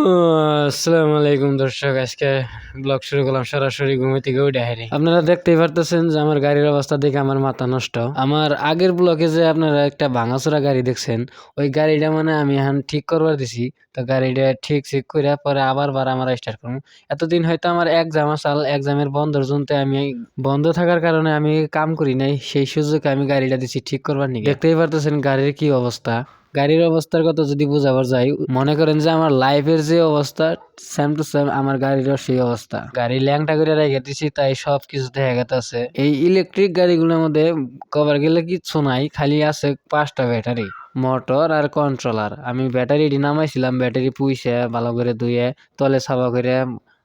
আসসালামু আলাইকুম দর্শক, আজকে ব্লগ শুরু করলাম সরাসরি ঘুমে থেকে উঠে হারি। আপনারা দেখতেই পারতেছেন যে আমার গাড়ির অবস্থা দেখে আমার মাথা নষ্ট। আমার আগের ব্লগে যে আপনারা একটা ভাঙাচোরা গাড়ি দেখছেন, ওই গাড়িটা মানে আমি এখন ঠিক করবার দিছি। তো গাড়িটা ঠিক করে পরে আবার আমার স্টার্ট করবো। এতদিন হয়তো আমার এক্সামের বন্ধর জন্য আমি বন্ধ থাকার কারণে আমি কাম করি নাই, সেই সুযোগে আমি গাড়িটা দিছি ঠিক করবার নিয়ে। দেখতেই পারতেছেন গাড়ির কি অবস্থা। গাড়ির অবস্থার কথা যদি বোঝাবার যাই, মনে করেন যে আমার লাইফের যে অবস্থা সেম টু সেম আমার গাড়িরও সেই অবস্থা। গাড়ি ল্যাংটা করে রেখে দিছি, তাই সবকিছু দেখা গেছে। এই ইলেকট্রিক গাড়িগুলোর মধ্যে কভার গেলে কিচ্ছু নাই, খালি আছে 5টা ব্যাটারি, মোটর আর কন্ট্রোলার। আমি ব্যাটারি নামাইছিলাম, ব্যাটারি পুইছে ভালো করে ধুয়ে তলে সাফা করে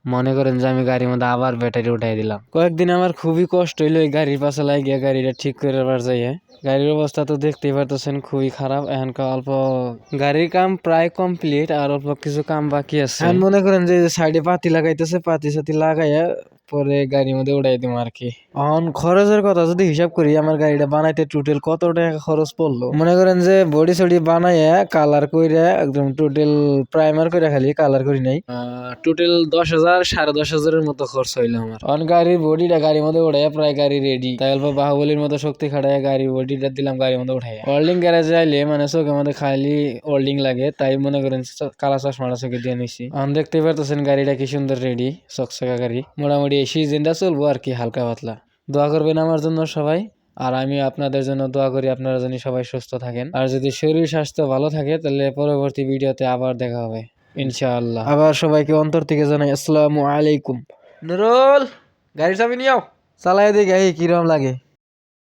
মনে করেন যে আমি গাড়ির মধ্যে আবার ব্যাটারি উঠাই দিলাম। কয়েকদিন আমার খুবই কষ্ট হইলো এই গাড়ির পাশে লাগিয়ে গাড়িটা ঠিক করে যাইয়ে। গাড়ির অবস্থা তো দেখতেই পারতেছেন খুবই খারাপ। এখনকার অল্প গাড়ির কাম প্রায় কমপ্লিট, আর অল্প কিছু কাম বাকি আছে। মনে করেন যে সাইডে পাতি লাগাইতেছে, পাতি সাতি লাগাইয়া পরে গাড়ির মধ্যে উঠাই দিব আর কি। এখন খরচের কথা যদি হিসাব করি, আমার গাড়িটা বানাইতে টোটাল কত টাকা খরচ পড়লো, মনে করেন যে বডি সডি বানাইয়া কালার কইরা একদম টোটাল প্রাইমার করে, খালি কালার করি নাই, টোটাল 10,000 10,500-এর মতো খরচ হইলো আমার। এখন গাড়ির বডিটা গাড়ির মধ্যে উঠাইয়া প্রায় গাড়ি রেডি। তাই অল্প বাহুবলীর মতো শক্তি খাটাইয়া গাড়ির বডিটা দিলাম গাড়ির মধ্যে উঠাইয়া। ওয়েল্ডিং গ্যারেজে আইলে মানে চোখের মধ্যে খালি ওয়েল্ডিং লাগে, তাই মনে করেন কালা চশমাটা চোখে দিয়ে নিছি। এখন দেখতে পারতেছেন গাড়িটা কি সুন্দর রেডি, চকচকা গাড়ি। মোটামুটি এই সিজনটা চলবো আর কি, হালকা পাতলা। দোয়া করবেন আমার জন্য সবাই, আর আমি আপনাদের জন্য দোয়া করি আপনারা যেন সবাই সুস্থ থাকেন। আর যদি শরীর স্বাস্থ্য ভালো থাকে তাহলে পরবর্তী ভিডিওতে আবার দেখা হবে ইনশাআল্লাহ। আবার সবাইকে অন্তর থেকে জানাই আসসালামু আলাইকুম। নুরুল, গাড়ির চাবি নিও, চালাই দেখি কিরম লাগে।